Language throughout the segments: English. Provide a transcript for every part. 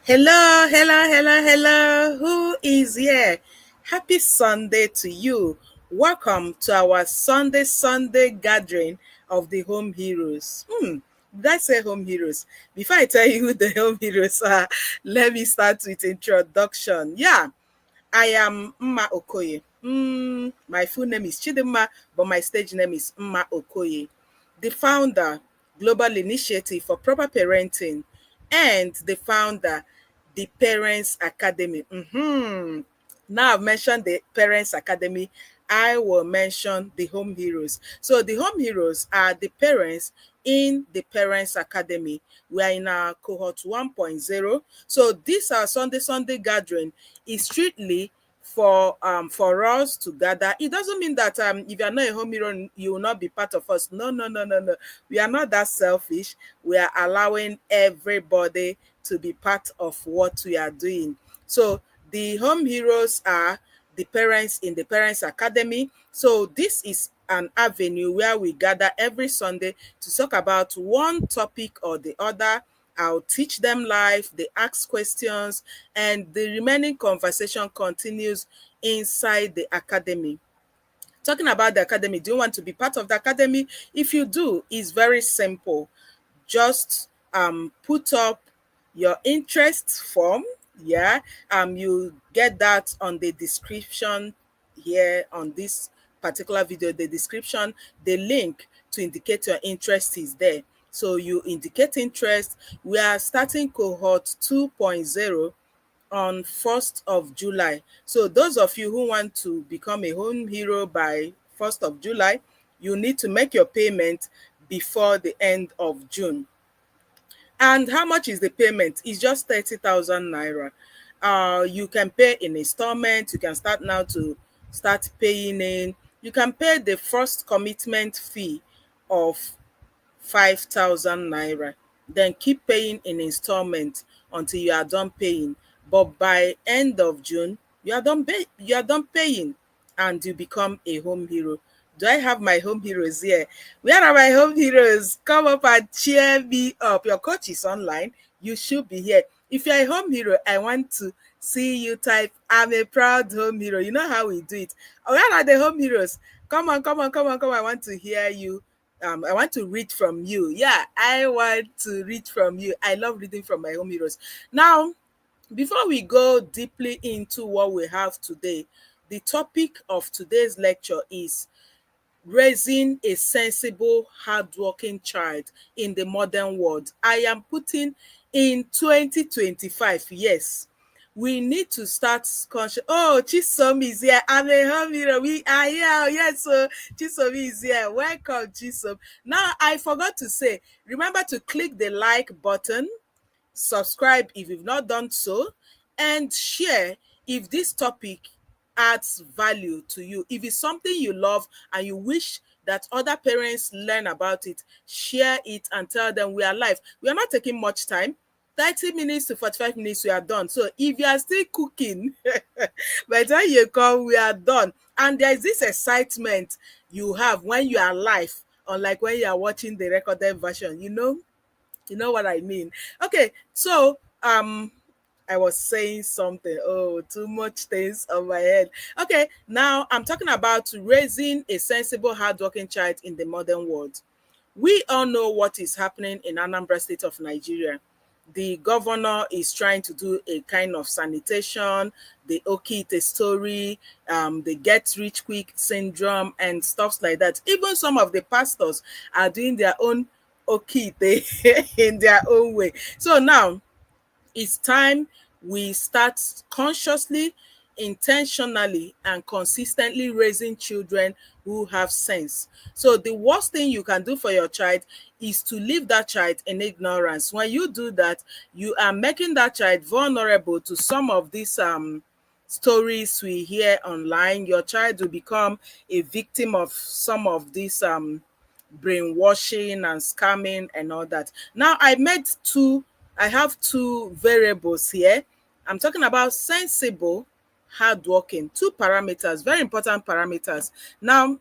Hello, hello, hello, hello. Who is here? Happy Sunday to you. Welcome to our Sunday gathering of the Home Heroes. Did I say Home Heroes? Before I tell you who the Home Heroes are, let me start with introduction. Yeah, I am Mma Okoye. My full name is Chidimma, but my stage name is Mma Okoye. The founder, Global Initiative for Proper Parenting, and the founder, the Parents Academy. Now I've mentioned the Parents Academy. I will mention the Home Heroes. So the Home Heroes are the parents in the Parents Academy. We are in our cohort 1.0. So this our Sunday gathering is strictly for us to gather. It doesn't mean that if you're not a home hero, you will not be part of us. No, no, no, no, no. We are not that selfish. We are allowing everybody to be part of what we are doing. So the home heroes are the parents in the Parents Academy. So this is an avenue where we gather every Sunday to talk about one topic or the other. I'll teach them live, they ask questions, and the remaining conversation continues inside the academy. Talking about the academy, do you want to be part of the academy? If you do, it's very simple. Just put up your interest form. Yeah, you get that on the description here on this particular video. The description, the link to indicate your interest is there. So you indicate interest. We are starting cohort 2.0 on 1st of July. So those of you who want to become a home hero by 1st of July, you need to make your payment before the end of June. And how much is the payment? It's just 30,000 naira. You can pay in installment. You can start now to start paying in. You can pay the first commitment fee of 5,000 naira. Then keep paying in installment until you are done paying. But by end of June, you are done paying and you become a home hero. Do I have my home heroes here? Where are my home heroes? Come up and cheer me up. Your coach is online. You should be here. If you're a home hero, I want to see you type, I'm a proud home hero. You know how we do it. Where are the home heroes? Come on, come on, come on, come on. I want to hear you. I want to read from you. Yeah, I want to read from you. I love reading from my home heroes. Now, before we go deeply into what we have today, the topic of today's lecture is raising a sensible, hardworking child in the modern world. I am putting in 2025. Yes, we need to start conscious. Oh, Chisom is here. I'm a home hero. We are here. Yes, so Chisom is here. Welcome, Chisom. Now, I forgot to say, remember to click the like button, subscribe if you've not done so, and share if this topic adds value to you. If it's something you love and you wish that other parents learn about it, share it and tell them we are live. We are not taking much time. 30 minutes to 45 minutes, we are done. So if you are still cooking, by the time you come, we are done. And there's this excitement you have when you are live, unlike when you are watching the recorded version. You know what I mean. Okay, so I was saying something. Oh, too much things on my head. Okay, now I'm talking about raising a sensible, hardworking child in the modern world. We all know what is happening in Anambra State of Nigeria. The governor is trying to do a kind of sanitation, the Okite story, the get rich quick syndrome, and stuff like that. Even some of the pastors are doing their own Okite in their own way. So now it's time we start consciously, intentionally, and consistently raising children who have sense. So the worst thing you can do for your child is to leave that child in ignorance. When you do that, you are making that child vulnerable to some of these stories we hear online. Your child will become a victim of some of these brainwashing and scamming and all that. Now I have two variables here. I'm talking about sensible, hardworking, two parameters, very important parameters. Now,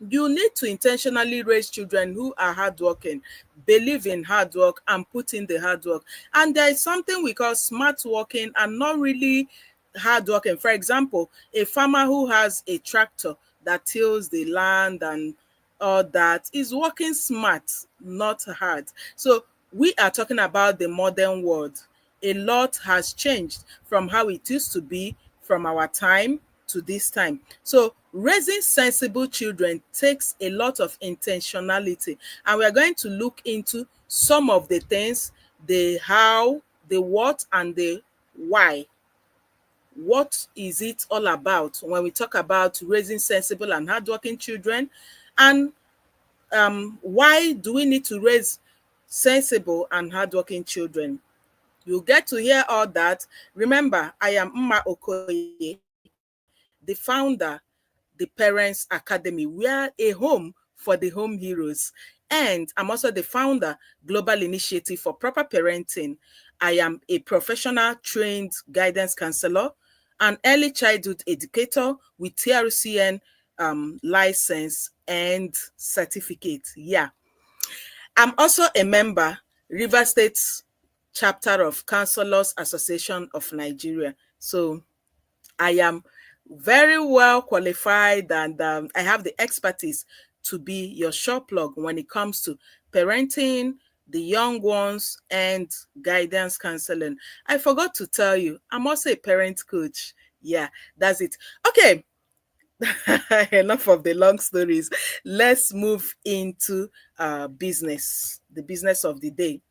You need to intentionally raise children who are hardworking, believe in hard work, and put in the hard work. And there is something we call smart working and not really hard working. For example, a farmer who has a tractor that tills the land and all that is working smart, not hard. So we are talking about the modern world. A lot has changed from how it used to be from our time to this time. So raising sensible children takes a lot of intentionality, and we are going to look into some of the things, the how, the what, and the why. What is it all about when we talk about raising sensible and hardworking children? And why do we need to raise sensible and hardworking children? You get to hear all that. Remember, I am Mma Okoye, the founder, the Parents Academy. We are a home for the home heroes. And I'm also the founder, Global Initiative for Proper Parenting. I am a professional trained guidance counselor, an early childhood educator with TRCN license and certificate. Yeah. I'm also a member, River State chapter of Counselors Association of Nigeria. So I am very well qualified, and I have the expertise to be your shop plug when it comes to parenting, the young ones, and guidance counseling. I forgot to tell you, I'm also a parent coach. Yeah, that's it. Okay, enough of the long stories. Let's move into business, the business of the day.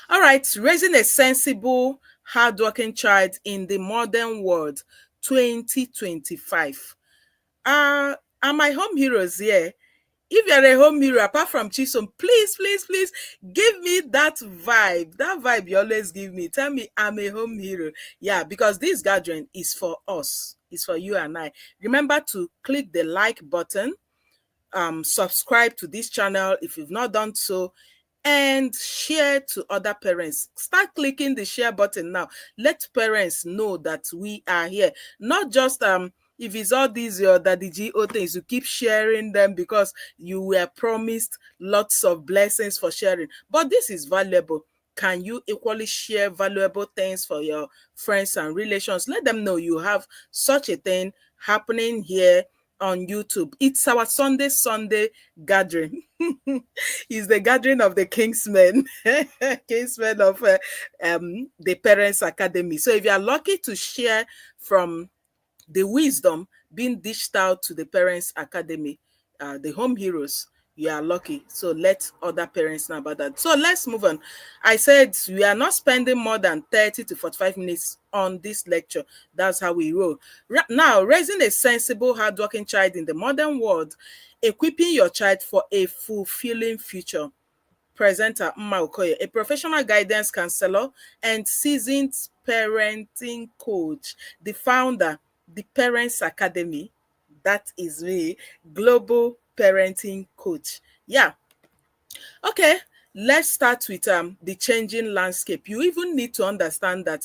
All right, raising a sensible, hardworking child in the modern world, 2025. Are my home heroes here? If you're a home hero, apart from Chisom, please, please, please give me that vibe. That vibe you always give me. Tell me I'm a home hero. Yeah, because this gathering is for us. It's for you and I. Remember to click the like button, subscribe to this channel if you've not done so, and share to other parents. Start clicking the share button now. Let parents know that we are here. Not just if it's all these your daddy GO things, you keep sharing them because you were promised lots of blessings for sharing. But this is valuable. Can you equally share valuable things for your friends and relations? Let them know you have such a thing happening here on YouTube. It's our Sunday gathering. It's the gathering of the Kingsmen, Kingsmen of the Parents Academy. So if you are lucky to share from the wisdom being dished out to the Parents Academy, the home heroes, you are lucky. So let other parents know about that. So let's move on. I said we are not spending more than 30 to 45 minutes on this lecture. That's how we roll. Now, raising a sensible, hardworking child in the modern world, equipping your child for a fulfilling future. Presenter Mma Okoye, a professional guidance counselor and seasoned parenting coach, the founder, the Parents Academy. That is me, global parenting coach. Yeah. Okay. Let's start with the changing landscape. You even need to understand that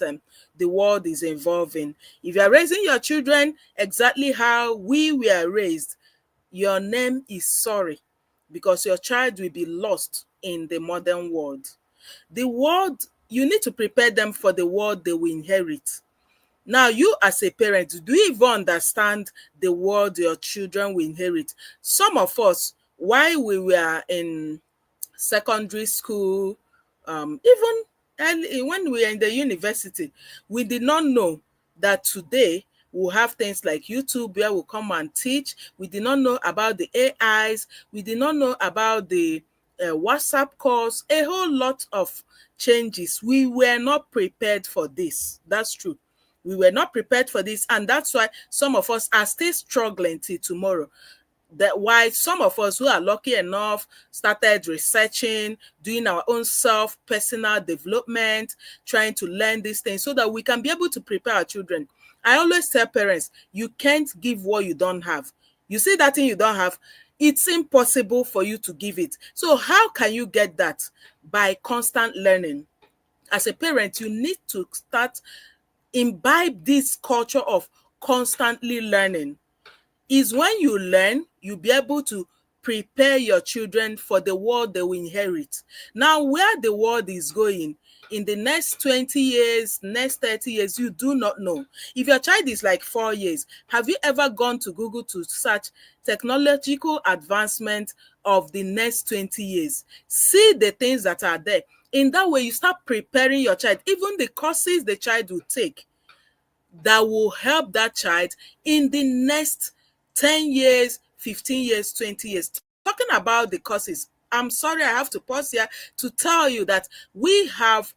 the world is evolving. If you are raising your children exactly how we were raised, your name is sorry, because your child will be lost in the modern world. The world, you need to prepare them for the world they will inherit. Now, you as a parent, do you even understand the world your children will inherit? Some of us, while we were in secondary school, even early, when we were in the university, we did not know that today we'll have things like YouTube where we'll come and teach. We did not know about the AIs. We did not know about the WhatsApp calls, a whole lot of changes. We were not prepared for this. That's true. We were not prepared for this, and that's why some of us are still struggling till tomorrow. That why some of us who are lucky enough started researching, doing our own self personal development, trying to learn these things so that we can be able to prepare our children. I always tell parents, you can't give what you don't have. You see that thing you don't have, it's impossible for you to give it. So how can you get that? By constant learning. As a parent, you need to start imbibe this culture of constantly learning. is when you learn, you'll be able to prepare your children for the world they will inherit. Now, where the world is going in the next 20 years, next 30 years, you do not know. If your child is like 4 years, have you ever gone to Google to search technological advancement of the next 20 years? See the things that are there. In that way, you start preparing your child, even the courses the child will take that will help that child in the next 10 years, 15 years, 20 years. Talking about the courses, I'm sorry, I have to pause here to tell you that we have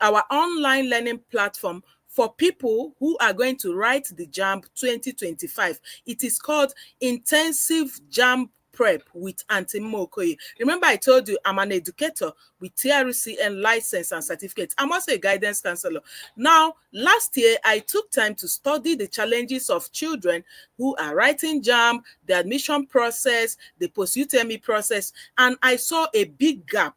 our online learning platform for people who are going to write the JAMB 2025. It is called Intensive JAMB Prep with Auntie Mokoye. Remember, I told you I'm an educator with TRC and license and certificate. I'm also a guidance counselor. Now, last year, I took time to study the challenges of children who are writing JAMB, the admission process, the post-UTME process, and I saw a big gap.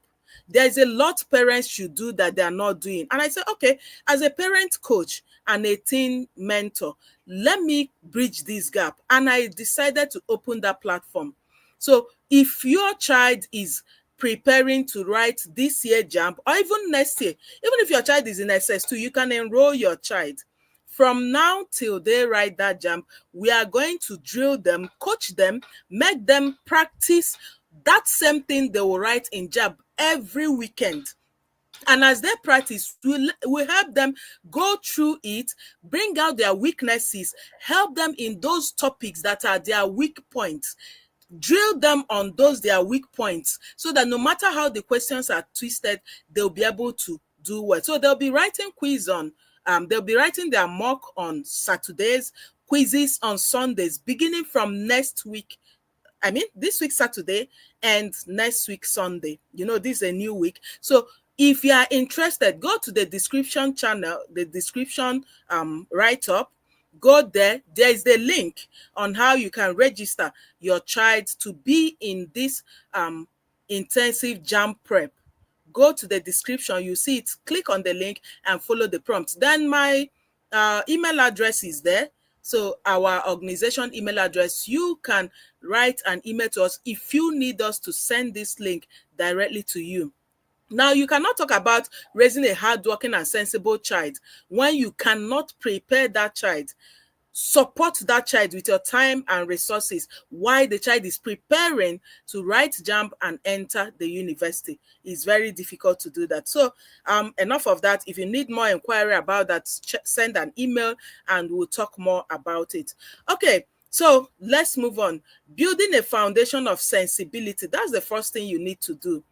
There's a lot parents should do that they are not doing. And I said, okay, as a parent coach and a teen mentor, let me bridge this gap. And I decided to open that platform. So if your child is preparing to write this year JAMB or even next year, even if your child is in SS2, you can enroll your child. From now till they write that JAMB, we are going to drill them, coach them, make them practice that same thing they will write in JAMB every weekend. And as they practice, we help them go through it, bring out their weaknesses, help them in those topics that are their weak points, drill them on those their weak points, so that no matter how the questions are twisted, they'll be able to do well. So they'll be writing they'll be writing their mock on Saturdays, quizzes on Sundays, beginning from next week. I mean, this week Saturday and next week Sunday. This is a new week. So if you are interested, go to the description channel, the description write-up. Go there. There is the link on how you can register your child to be in this intensive JAMB prep. Go to the description. You see it. Click on the link and follow the prompts. Then my email address is there. So our organization email address, you can write an email to us if you need us to send this link directly to you. Now, you cannot talk about raising a hardworking and sensible child when you cannot prepare that child. Support that child with your time and resources while the child is preparing to write JAMB and enter the university. It's very difficult to do that. So enough of that. If you need more inquiry about that, send an email and we'll talk more about it. Okay, so let's move on. Building a foundation of sensibility. That's the first thing you need to do.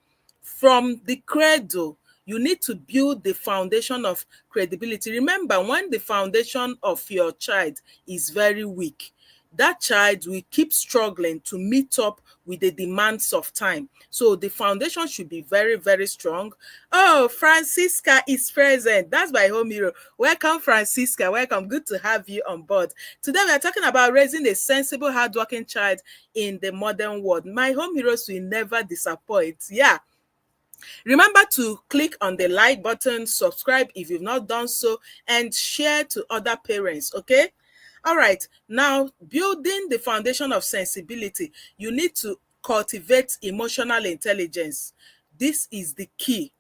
From the cradle, you need to build the foundation of credibility. Remember, when the foundation of your child is very weak, that child will keep struggling to meet up with the demands of time. So the foundation should be very, very strong. Oh, Francisca is present. That's my home hero. Welcome, Francisca. Welcome. Good to have you on board. Today, we are talking about raising a sensible, hardworking child in the modern world. My home heroes will never disappoint. Yeah. Remember to click on the like button, subscribe if you've not done so, and share to other parents, okay? All right, now building the foundation of sensibility, you need to cultivate emotional intelligence. This is the key.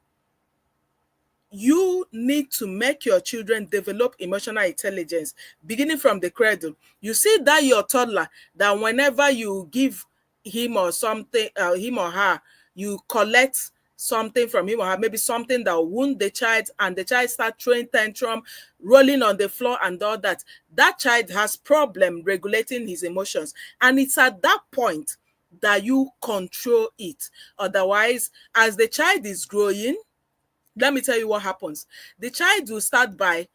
You need to make your children develop emotional intelligence beginning from the cradle. You see that your toddler, that whenever you give him or something, him or her, you collect something from him or her, maybe something that will wound the child, and the child start throwing tantrum, rolling on the floor and all that. That child has problem regulating his emotions, and it's at that point that you control it. Otherwise, as the child is growing, let me tell you what happens. The child will start by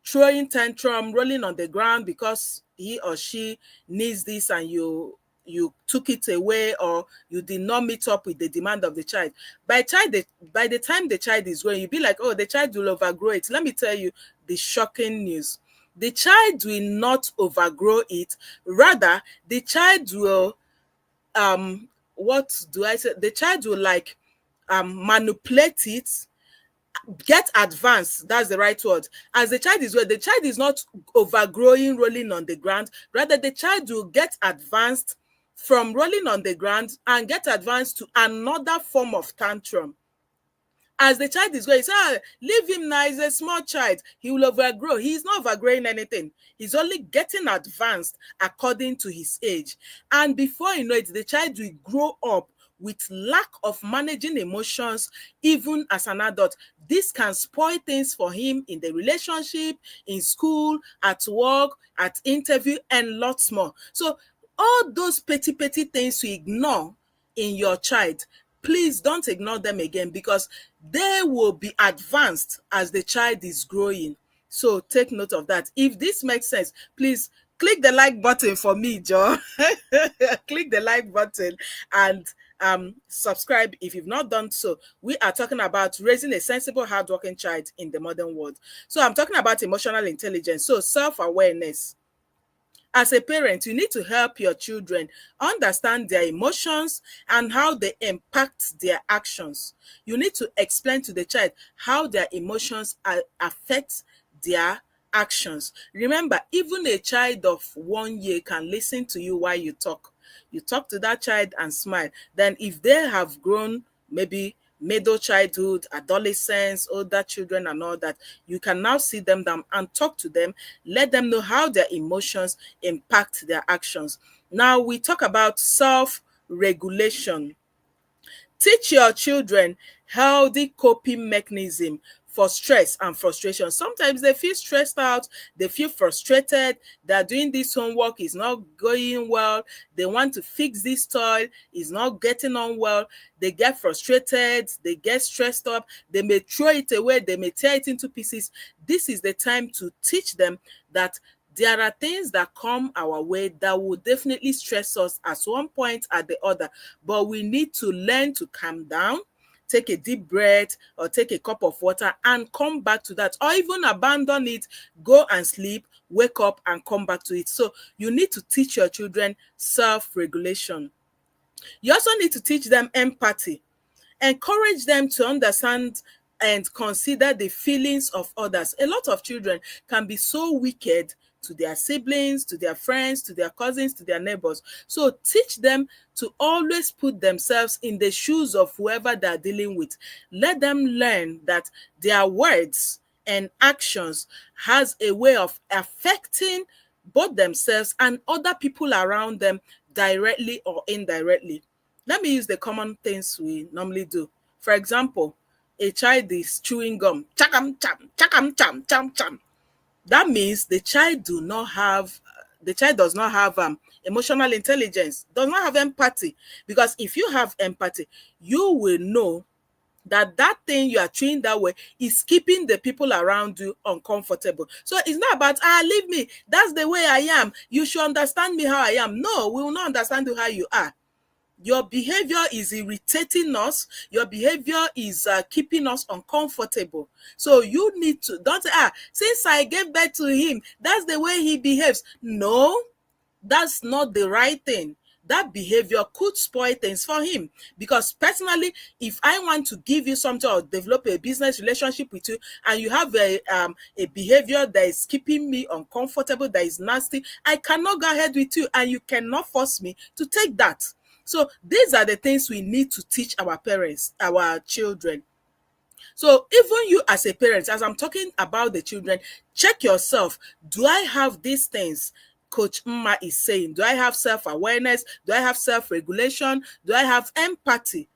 throwing tantrum, rolling on the ground because he or she needs this, and you took it away, or you did not meet up with the demand of the child. By the time the child is growing, you'll be like, oh, the child will overgrow it. Let me tell you the shocking news. The child will not overgrow it. Rather, the child will, what do I say? The child will manipulate it get advanced. That's the right word. As the child is well, the child is not overgrowing, rolling on the ground. Rather, the child will get advanced from rolling on the ground and get advanced to another form of tantrum. As the child is growing, say, leave him now, he's a small child, he will overgrow. He's not overgrowing anything, he's only getting advanced according to his age. And before you know it, the child will grow up with lack of managing emotions even as an adult. This can spoil things for him in the relationship, in school, at work, at interview, and lots more. So all those petty things to ignore in your child, please don't ignore them again, because they will be advanced as the child is growing. So take note of that. If this makes sense, please click the like button for me, Joe. Click the like button and subscribe if you've not done so. We are talking about raising a sensible, hardworking child in the modern world. So I'm talking about emotional intelligence, so self-awareness. As a parent, you need to help your children understand their emotions and how they impact their actions. You need to explain to the child how their emotions affect their actions. Remember, even a child of 1 year can listen to you while you talk. You talk to that child and smile. Then if they have grown, maybe middle childhood, adolescence, older children and all that, you can now sit them down and talk to them, let them know how their emotions impact their actions. Now we talk about self-regulation. Teach your children healthy coping mechanism for stress and frustration. Sometimes they feel stressed out, they feel frustrated, they're doing this homework, is not going well, they want to fix this toy, is not getting on well, they get frustrated, they get stressed up, they may throw it away, they may tear it into pieces. This is the time to teach them that there are things that come our way that will definitely stress us at one point or the other, but we need to learn to calm down, take a deep breath or take a cup of water and come back to that, or even abandon it, go and sleep, wake up and come back to it. So you need to teach your children self-regulation. You also need to teach them empathy. Encourage them to understand and consider the feelings of others. A lot of children can be so wicked to their siblings, to their friends, to their cousins, to their neighbors. So teach them to always put themselves in the shoes of whoever they're dealing with. Let them learn that their words and actions has a way of affecting both themselves and other people around them, directly or indirectly. Let me use the common things we normally do. For example, a child is chewing gum, chakam cham, chakam cham, cham cham. That means the child does not have emotional intelligence, does not have empathy. Because if you have empathy, you will know that that thing you are treating that way is keeping the people around you uncomfortable. So it's not about, leave me, that's the way I am, you should understand me how I am. No, we will not understand you how you are. Your behavior is irritating us, your behavior is keeping us uncomfortable. So you need to, don't say, since I gave birth to him, that's the way he behaves. No, that's not the right thing. That behavior could spoil things for him. Because personally, if I want to give you something or develop a business relationship with you, and you have a behavior that is keeping me uncomfortable, that is nasty, I cannot go ahead with you, and you cannot force me to take that. So these are the things we need to teach our parents, our children. So even you as a parent, as I'm talking about the children, check yourself. Do I have these things Coach Mma is saying? Do I have self-awareness? Do I have self-regulation? Do I have empathy?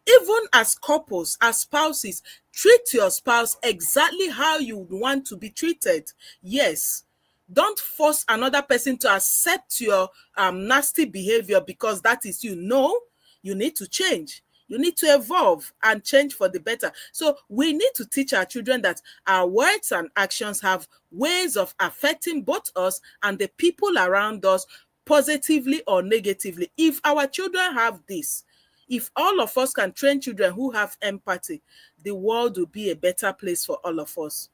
Even as couples, as spouses, treat your spouse exactly how you would want to be treated. Yes. Don't force another person to accept your nasty behavior because that is you. No, you need to change. You need to evolve and change for the better. So we need to teach our children that our words and actions have ways of affecting both us and the people around us, positively or negatively. If our children have this, if all of us can train children who have empathy, the world will be a better place for all of us.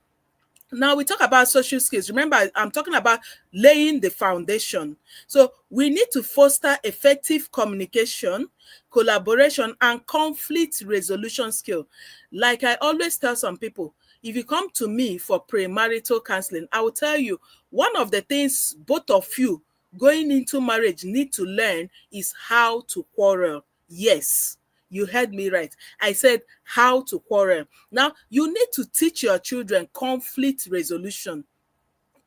Now we talk about social skills. Remember, I'm talking about laying the foundation. So we need to foster effective communication, collaboration, and conflict resolution skill. Like I always tell some people, if you come to me for premarital counseling, I will tell you one of the things both of you going into marriage need to learn is how to quarrel. Yes, you heard me right. I said how to quarrel. Now, you need to teach your children conflict resolution.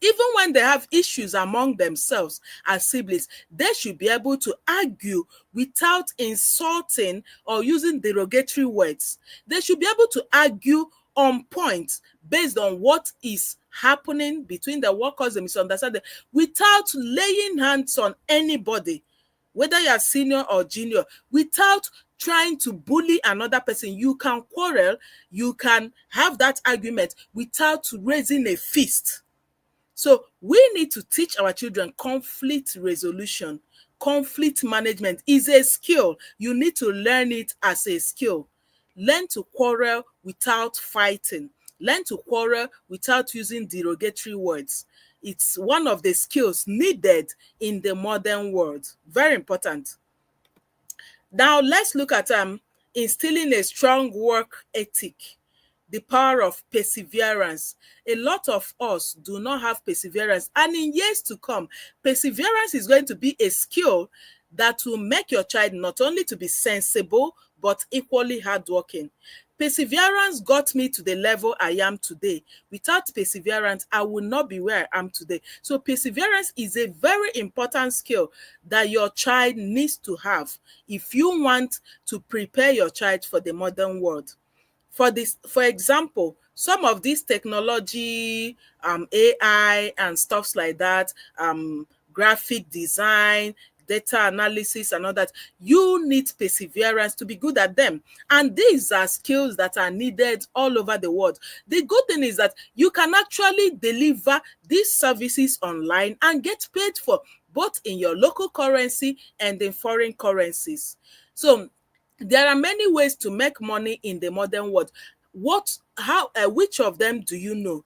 Even when they have issues among themselves as siblings, they should be able to argue without insulting or using derogatory words. They should be able to argue on point based on what is happening between the workers, the misunderstanding, without laying hands on anybody, whether you are senior or junior, without trying to bully another person. You can quarrel, you can have that argument without raising a fist. So we need to teach our children conflict resolution. Conflict management is a skill. You need to learn it as a skill. Learn to quarrel without fighting. Learn to quarrel without using derogatory words. It's one of the skills needed in the modern world. Very important. Now let's look at instilling a strong work ethic, the power of perseverance. A lot of us do not have perseverance, and in years to come, perseverance is going to be a skill that will make your child not only to be sensible but equally hardworking. Perseverance got me to the level I am today. Without perseverance, I will not be where I am today. So perseverance is a very important skill that your child needs to have if you want to prepare your child for the modern world. For example, some of this technology, AI and stuffs like that, graphic design, data analysis and all that, you need perseverance to be good at them. And these are skills that are needed all over the world. The good thing is that you can actually deliver these services online and get paid for, both in your local currency and in foreign currencies. So there are many ways to make money in the modern world. Which of them do you know?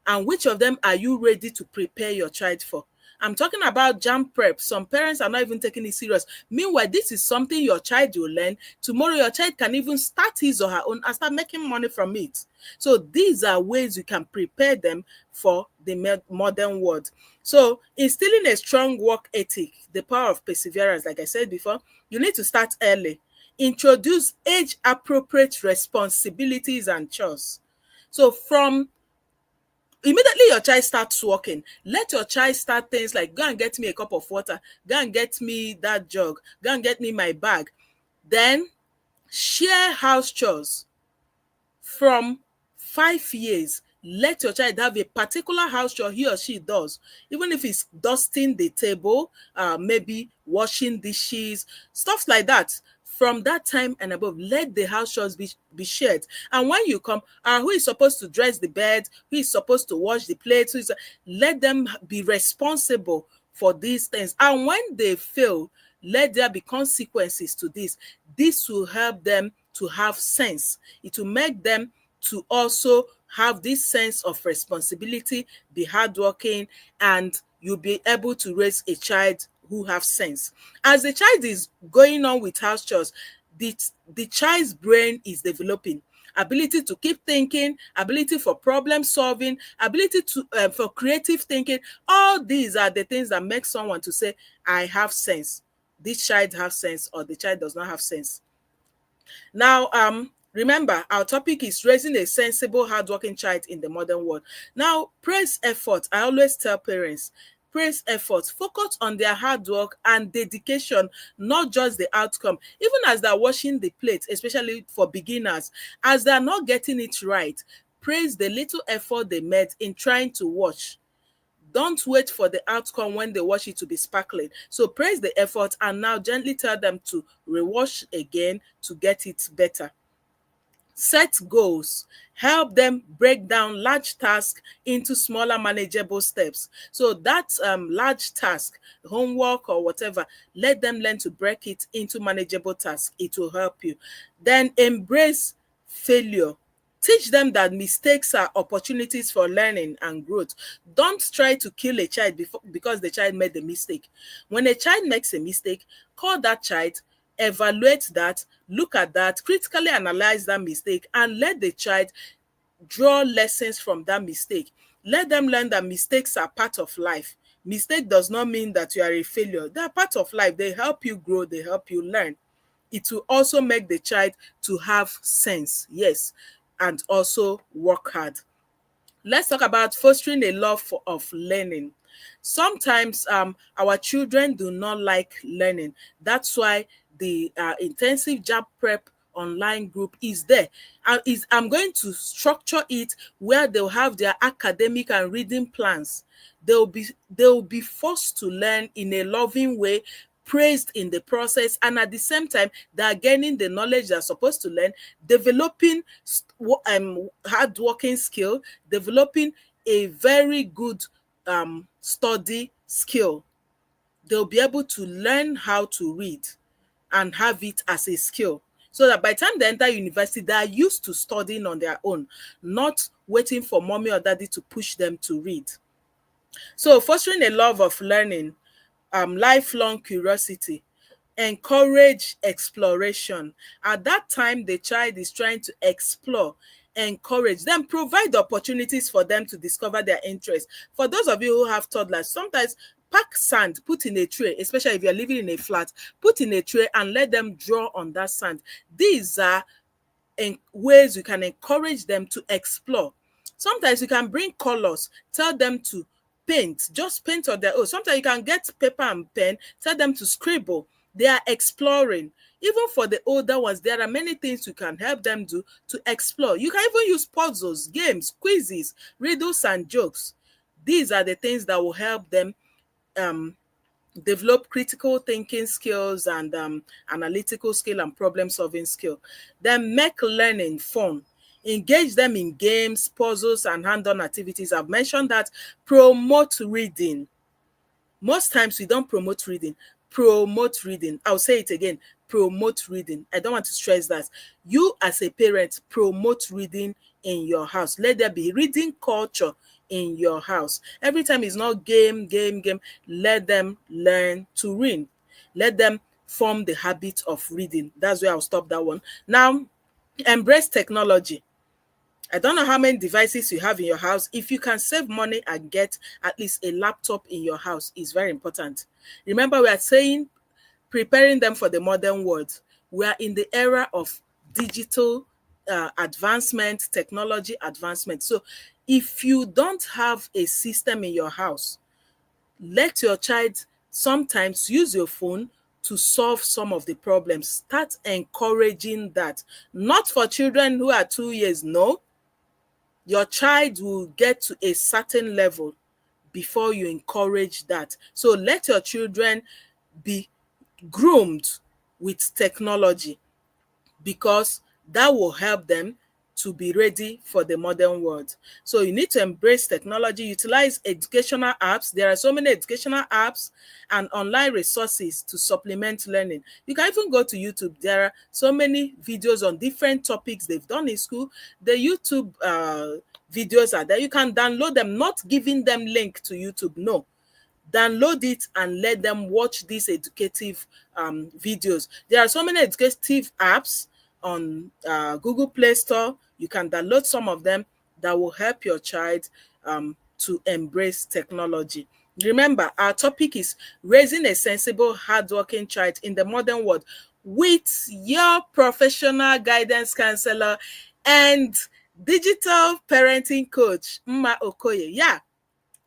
And which of them are you ready to prepare your child for? I'm talking about jam prep. Some parents are not even taking it serious. Meanwhile, this is something your child will learn. Tomorrow, your child can even start his or her own and start making money from it. So these are ways you can prepare them for the modern world. So instilling a strong work ethic, the power of perseverance, like I said before, you need to start early. Introduce age-appropriate responsibilities and chores. So from immediately your child starts walking, let your child start things like, go and get me a cup of water, go and get me that jug, go and get me my bag. Then share house chores from 5 years. Let your child have a particular house chore he or she does, even if it's dusting the table, maybe washing dishes, stuff like that. From that time and above, let the house chores be shared. And when you come, who is supposed to dress the bed, who is supposed to wash the plates, let them be responsible for these things. And when they fail, let there be consequences to this. This will help them to have sense. It will make them to also have this sense of responsibility, be hardworking, and you'll be able to raise a child who have sense. As the child is going on with house chores, the child's brain is developing ability to keep thinking, ability for problem solving, ability to for creative thinking. All these are the things that make someone to say, I have sense. This child have sense, or the child does not have sense. Now, remember, our topic is raising a sensible, hardworking child in the modern world. Now, praise effort. I always tell parents, praise effort. Focus on their hard work and dedication, not just the outcome. Even as they're washing the plate, especially for beginners, as they're not getting it right, praise the little effort they made in trying to wash. Don't wait for the outcome when they wash it to be sparkling. So praise the effort and now gently tell them to rewash again to get it better. Set goals. Help them break down large tasks into smaller manageable steps. So that large task, homework or whatever, let them learn to break it into manageable tasks. It will help you. Then embrace failure. Teach them that mistakes are opportunities for learning and growth. Don't try to kill a child because the child made a mistake. When a child makes a mistake, call that child, evaluate that, look at that, critically analyze that mistake, and let the child draw lessons from that mistake. Let them learn that mistakes are part of life. Mistake does not mean that you are a failure. They are part of life. They help you grow, they help you learn. It will also make the child to have sense, yes, and also work hard. Let's talk about fostering a love of learning. Sometimes our children do not like learning. That's why the intensive job prep online group is there. I'm going to structure it where they'll have their academic and reading plans. They'll be forced to learn in a loving way, praised in the process, and at the same time they are gaining the knowledge they're supposed to learn, developing hard working skill, developing a very good study skill. They'll be able to learn how to read and have it as a skill, so that by the time they enter university they are used to studying on their own, not waiting for mommy or daddy to push them to read. So fostering a love of learning, lifelong curiosity, encourage exploration. At that time the child is trying to explore, encourage them, provide opportunities for them to discover their interests. For those of you who have toddlers, sometimes pack sand, put in a tray, especially if you're living in a flat, put in a tray and let them draw on that sand. These are ways you can encourage them to explore. Sometimes you can bring colors, tell them to paint, just paint on their own. Sometimes you can get paper and pen, tell them to scribble. They are exploring. Even for the older ones, there are many things you can help them do to explore. You can even use puzzles, games, quizzes, riddles, and jokes. These are the things that will help them um, develop critical thinking skills and analytical skill and problem solving skill. Then make learning fun. Engage them in games, puzzles, and hand-on activities. I've mentioned that. Promote reading. Most times we don't promote reading. Promote reading. I'll say it again. Promote reading. I don't want to stress that. You as a parent, promote reading in your house. Let there be reading culture in your house. Every time it's not game, game, game. Let them learn to read. Let them form the habit of reading. That's where I'll stop that one. Now, embrace technology. I don't know how many devices you have in your house. If you can save money and get at least a laptop in your house, is very important. Remember, we are saying preparing them for the modern world. We are in the era of digital advancement, technology advancement. So if you don't have a system in your house, let your child sometimes use your phone to solve some of the problems. Start encouraging that. Not for children who are 2 years, no. Your child will get to a certain level before you encourage that. So let your children be groomed with technology, because that will help them to be ready for the modern world. So you need to embrace technology, utilize educational apps. There are so many educational apps and online resources to supplement learning. You can even go to YouTube. There are so many videos on different topics they've done in school. The YouTube videos are there. You can download them, not giving them link to YouTube, no. Download it and let them watch these educative videos. There are so many educative apps on Google Play Store. You can download some of them that will help your child to embrace technology. Remember, our topic is raising a sensible, hardworking child in the modern world with your professional guidance counselor and digital parenting coach, Mma Okoye. Yeah,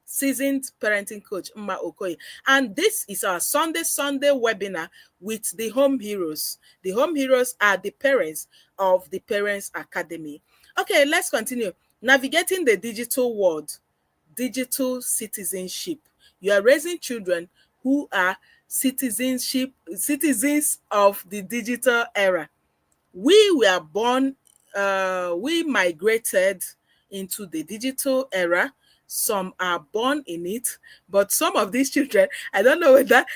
seasoned parenting coach, Mma Okoye. And this is our Sunday webinar with the Home Heroes. The Home Heroes are the parents of the Parents Academy. Okay, let's continue. Navigating the digital world, digital citizenship. You are raising children who are citizens of the digital era. We were born, we migrated into the digital era. Some are born in it, but some of these children, I don't know whether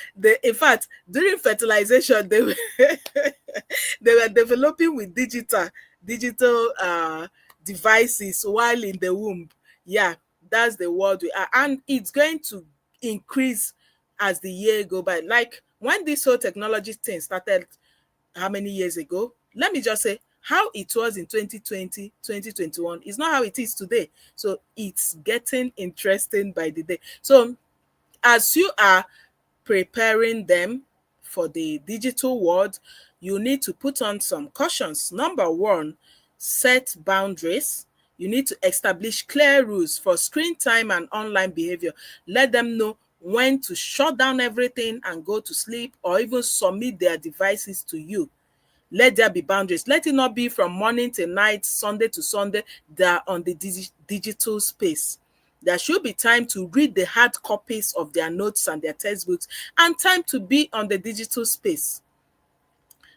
in fact, during fertilization, they were, they were developing with digital devices while in the womb. Yeah, that's the world we are. And it's going to increase as the year go by. Like when this whole technology thing started, how many years ago? Let me just say how it was in 2020, 2021 is not how it is today. So it's getting interesting by the day. So as you are preparing them for the digital world, you need to put on some cautions. Number one, set boundaries. You need to establish clear rules for screen time and online behavior. Let them know when to shut down everything and go to sleep, or even submit their devices to you. Let there be boundaries. Let it not be from morning till night, Sunday to Sunday, they are on the digital space. There should be time to read the hard copies of their notes and their textbooks, and time to be on the digital space.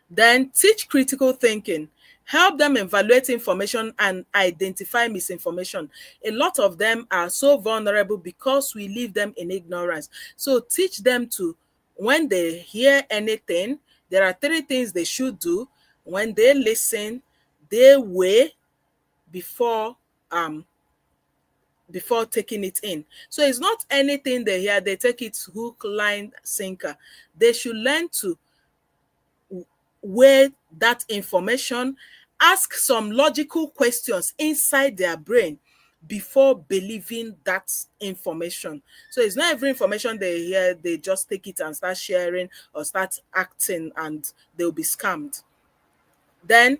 Then teach critical thinking. Help them evaluate information and identify misinformation. A lot of them are so vulnerable because we leave them in ignorance. So teach them to, when they hear anything, there are three things they should do. When they listen, they weigh before um before taking it in. So it's not anything they hear, they take it hook, line, sinker. They should learn to weigh that information, ask some logical questions inside their brain before believing that information. So it's not every information they hear, they just take it and start sharing or start acting, and they'll be scammed. Then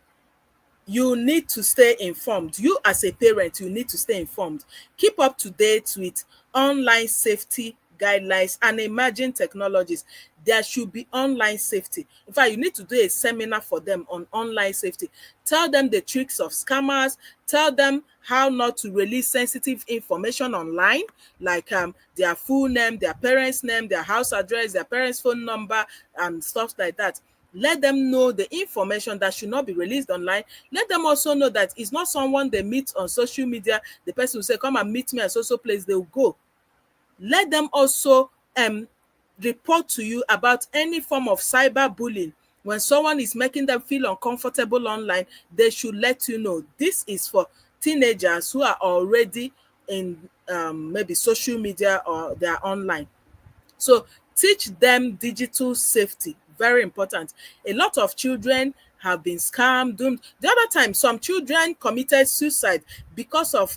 you need to stay informed. You as a parent, you need to stay informed. Keep up to date with online safety guidelines and emerging technologies. There should be online safety. In fact, you need to do a seminar for them on online safety. Tell them the tricks of scammers. Tell them how not to release sensitive information online, like their full name, their parents' name, their house address, their parents' phone number, and stuff like that. Let them know the information that should not be released online. Let them also know that it's not someone they meet on social media. The person will say, come and meet me at social place, they'll go. Let them also report to you about any form of cyber bullying. When someone is making them feel uncomfortable online, they should let you know. This is for teenagers who are already in maybe social media or they're online. So teach them digital safety, very important. A lot of children have been scammed, doomed. The other time, some children committed suicide because of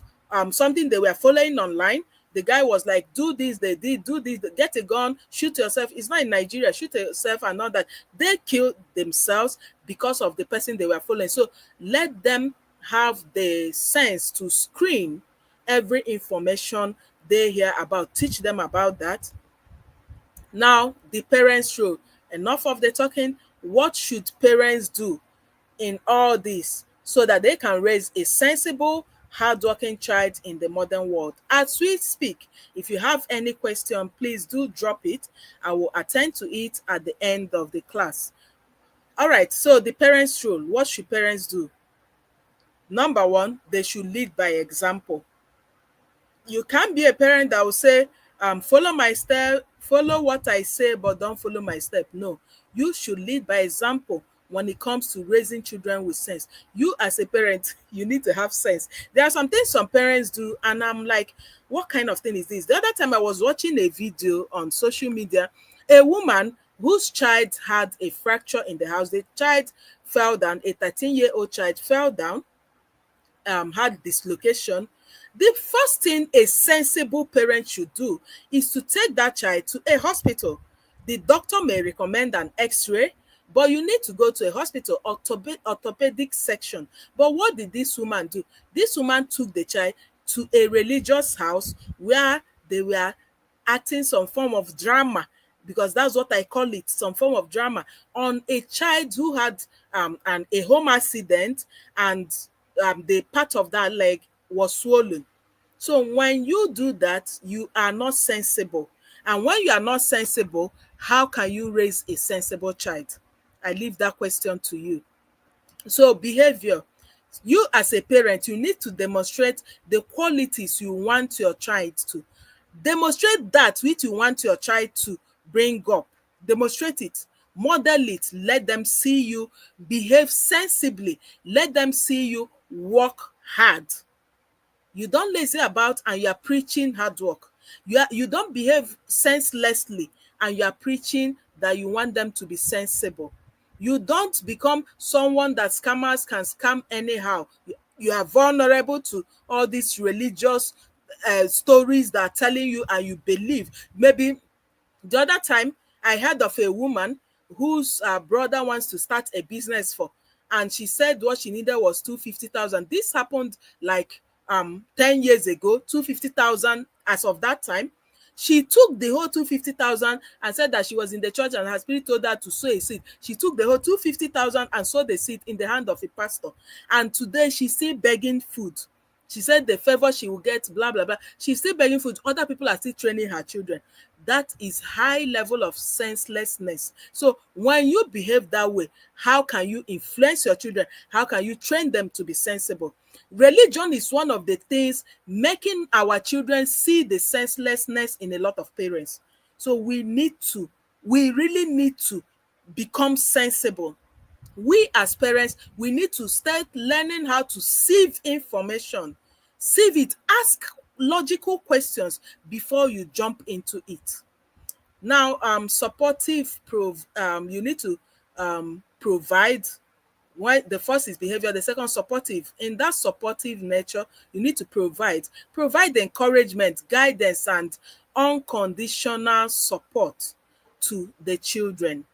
something they were following online. The guy was like, do this, they did, do this, get a gun, shoot yourself. It's not in Nigeria, shoot yourself and all that. They killed themselves because of the person they were following. So let them have the sense to screen every information they hear about. Teach them about that. Now, the parents' role. Enough of the talking. What should parents do in all this so that they can raise a sensible, hardworking child in the modern world? As we speak, if you have any question, please do drop it. I will attend to it at the end of the class. All right, so the parents' role. What should parents do? Number one, they should lead by example. You can't be a parent that will say, follow my step, follow what I say, but don't follow my step. No, you should lead by example when it comes to raising children with sense. You as a parent, you need to have sense. There are some things some parents do, and I'm like, what kind of thing is this? The other time I was watching a video on social media, a woman whose child had a fracture in the house. The child fell down, a 13-year-old child fell down, had dislocation. The first thing a sensible parent should do is to take that child to a hospital. The doctor may recommend an x-ray, but you need to go to a hospital, orthopedic section. But what did this woman do? This woman took the child to a religious house where they were acting some form of drama, because that's what I call it, some form of drama, on a child who had a home accident, and the part of that leg was swollen. So when you do that, you are not sensible. And when you are not sensible, how can you raise a sensible child? I leave that question to you. So behavior. You as a parent, you need to demonstrate the qualities you want your child to. Demonstrate that which you want your child to bring up. Demonstrate it. Model it. Let them see you behave sensibly. Let them see you work hard. You don't lazy about and you are preaching hard work. You don't behave senselessly and you are preaching that you want them to be sensible. You don't become someone that scammers can scam anyhow. You are vulnerable to all these religious stories that are telling you and you believe. Maybe the other time, I heard of a woman whose brother wants to start a business for, and she said what she needed was 250,000. This happened like 10 years ago. 250,000 as of that time. She took the whole 250,000 and said that she was in the church and her spirit told her to sow a seed. She took the whole 250,000 and sowed the seed in the hand of a pastor. And today she's still begging food. She said the favor she will get, blah, blah, blah. She's still begging food. Other people are still training her children. That is high level of senselessness. So when you behave that way, how can you influence your children? How can you train them to be sensible? Religion is one of the things making our children see the senselessness in a lot of parents. So we really need to become sensible. We as parents, we need to start learning how to sieve information. Sieve it. Ask logical questions before you jump into it. Now, you need to provide. Why? The first is behavior, the second supportive. In that supportive nature, you need to provide encouragement, guidance, and unconditional support to the children.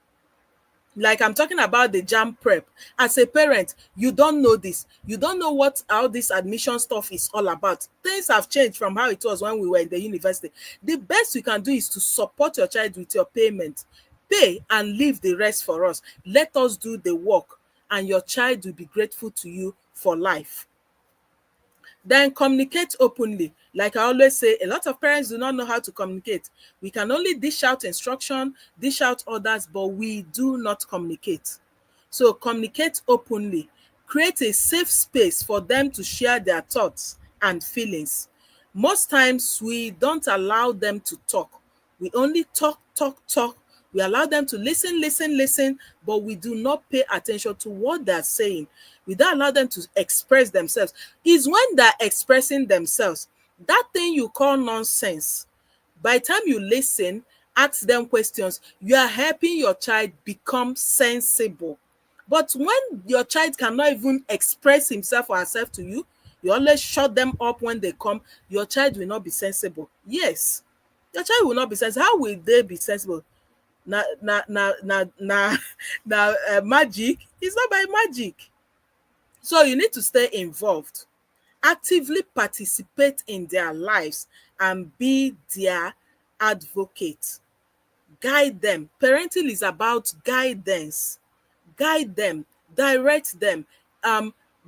Like I'm talking about the jam prep. As a parent, you don't know this. You don't know what all this admission stuff is all about. Things have changed from how it was when we were in the university. The best you can do is to support your child with your payment. Pay and leave the rest for us. Let us do the work, and your child will be grateful to you for life. Then communicate openly. Like I always say, a lot of parents do not know how to communicate. We can only dish out instruction, dish out orders, but we do not communicate. So communicate openly. Create a safe space for them to share their thoughts and feelings. Most times we don't allow them to talk. We only talk, talk, talk. We allow them to listen, listen, listen, but we do not pay attention to what they're saying. We don't allow them to express themselves. It's when they're expressing themselves, that thing you call nonsense, by the time you listen, ask them questions, you are helping your child become sensible. But when your child cannot even express himself or herself to you, you always shut them up when they come, your child will not be sensible. Yes, your child will not be sensible. How will they be sensible? Na magic. It's not by magic. So you need to stay involved, actively participate in their lives, and be their advocate. Guide them. Parenting is about guidance. Guide them, direct them,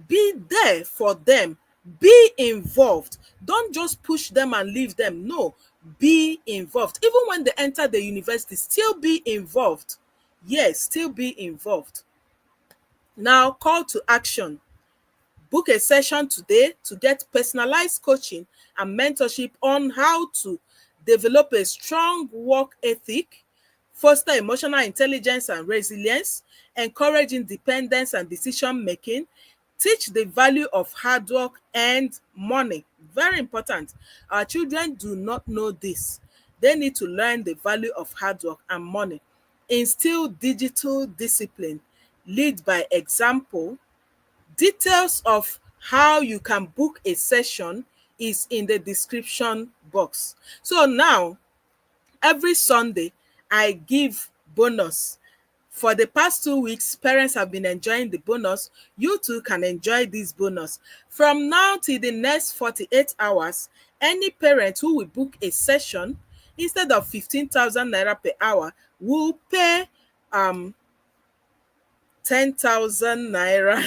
be there for them, be involved. Don't just push them and leave them. No, be involved. Even when they enter the university, still be involved. Yes, still be involved. Now, call to action. Book a session today to get personalized coaching and mentorship on how to develop a strong work ethic, foster emotional intelligence and resilience, encourage independence and decision making, teach the value of hard work and money. Very important. Our children do not know this. They need to learn the value of hard work and money. Instill digital discipline. Lead by example. Details of how you can book a session is in the description box. So now, every Sunday, I give bonus. For the past 2 weeks, parents have been enjoying the bonus. You too can enjoy this bonus. From now till the next 48 hours, any parent who will book a session, instead of 15,000 naira per hour, will pay 10,000 naira.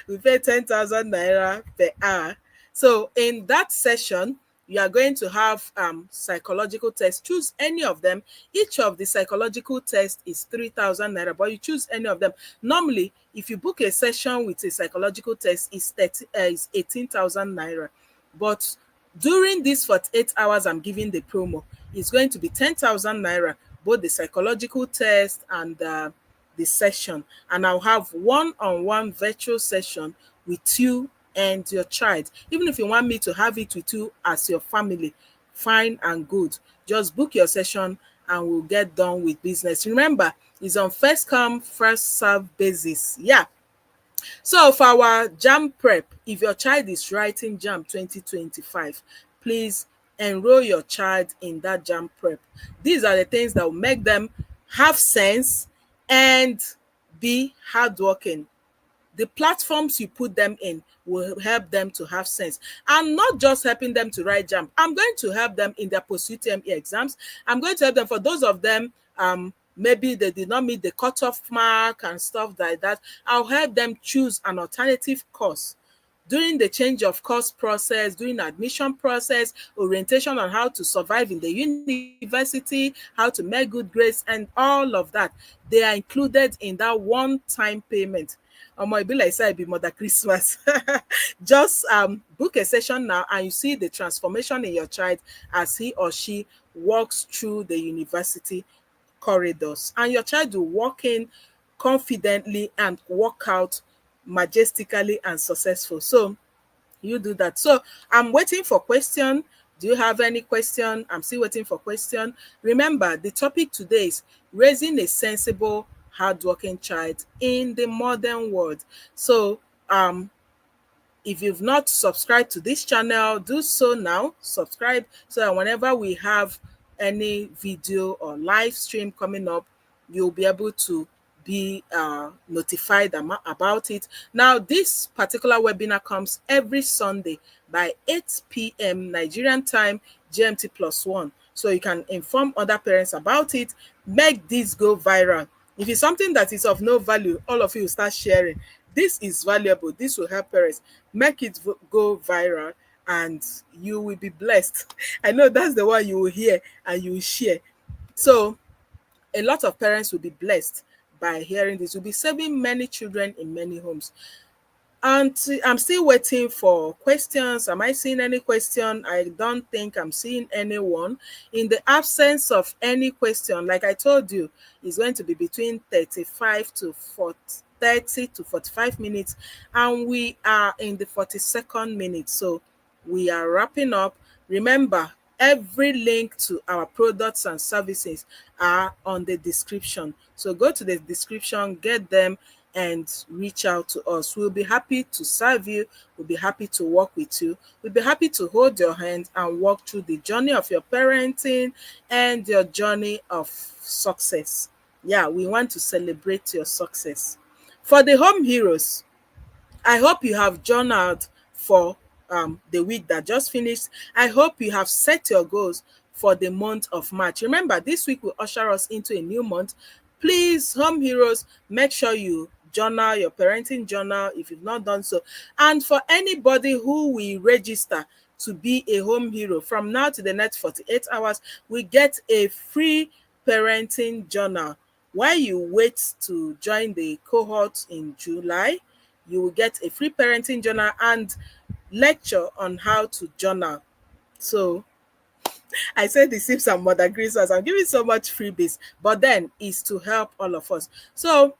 We pay 10,000 naira per hour. So in that session, you are going to have psychological tests. Choose any of them. Each of the psychological tests is 3,000 naira, but you choose any of them. Normally, if you book a session with a psychological test, it's 18,000 naira. But during these 48 hours, I'm giving the promo. It's going to be 10,000 naira, both the psychological test and the session. And I'll have one-on-one virtual session with you and your child. Even if you want me to have it with you as your family, fine and good. Just book your session and we'll get done with business. Remember, it's on first come, first serve basis. Yeah. So for our JAM prep, if your child is writing JAM 2025, please enroll your child in that JAM prep. These are the things that will make them have sense and be hardworking. The platforms you put them in will help them to have sense. I'm not just helping them to write JAM. I'm going to help them in their post-UTME exams. I'm going to help them for those of them maybe they did not meet the cutoff mark and stuff like that. I'll help them choose an alternative course during the change of course process, during admission process, orientation on how to survive in the university, how to make good grades, and all of that. They are included in that one-time payment. Omo, e be like say I be Mother Christmas. Just book a session now and you see the transformation in your child as he or she walks through the university corridors. And your child will walk in confidently and walk out majestically and successful. So you do that. So I'm waiting for question. Do you have any question? I'm still waiting for question. Remember, the topic today is raising a sensible, hardworking child in the modern world. So if you've not subscribed to this channel, do so now. Subscribe so that whenever we have any video or live stream coming up, you'll be able to be notified about it. Now, this particular webinar comes every Sunday by 8 p.m. Nigerian time, GMT +1. So you can inform other parents about it. Make this go viral. If it's something that is of no value, all of you will start sharing. This is valuable. This will help parents. Make it go viral and you will be blessed. I know that's the one you will hear and you will share. So a lot of parents will be blessed by hearing this. You'll be saving many children in many homes. And I'm still waiting for questions. Am I seeing any question? I don't think I'm seeing anyone. In the absence of any question, like I told you, it's going to be between 35 to 40, 30 to 45 minutes. And we are in the 42nd minute. So we are wrapping up. Remember, every link to our products and services are on the description. So go to the description, get them, and reach out to us. We'll be happy to serve you. We'll be happy to work with you. We'll be happy to hold your hand and walk through the journey of your parenting and your journey of success. Yeah, we want to celebrate your success. For the home heroes, I hope you have journaled for the week that just finished. I hope you have set your goals for the month of March. Remember, this week will usher us into a new month. Please, home heroes, make sure you journal your parenting journal if you've not done so. And for anybody who will register to be a home hero, from now to the next 48 hours, we get a free parenting journal. While you wait to join the cohort in July, you will get a free parenting journal and lecture on how to journal. So I said the Sips and Mother Christmas. I'm giving so much freebies, but then it's to help all of us. So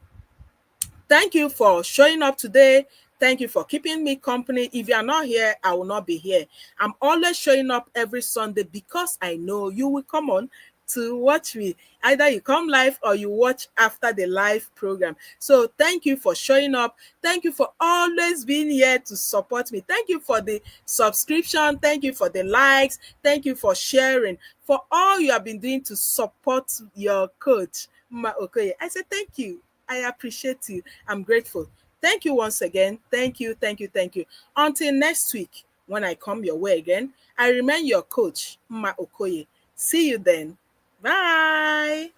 thank you for showing up today. Thank you for keeping me company. If you are not here, I will not be here. I'm always showing up every Sunday because I know you will come on to watch me. Either you come live or you watch after the live program. So thank you for showing up. Thank you for always being here to support me. Thank you for the subscription. Thank you for the likes. Thank you for sharing. For all you have been doing to support your coach, Mma Okoye. I said thank you. I appreciate you. I'm grateful. Thank you once again. Thank you, thank you, thank you. Until next week, when I come your way again, I remain your coach, Mma Okoye. See you then. Bye.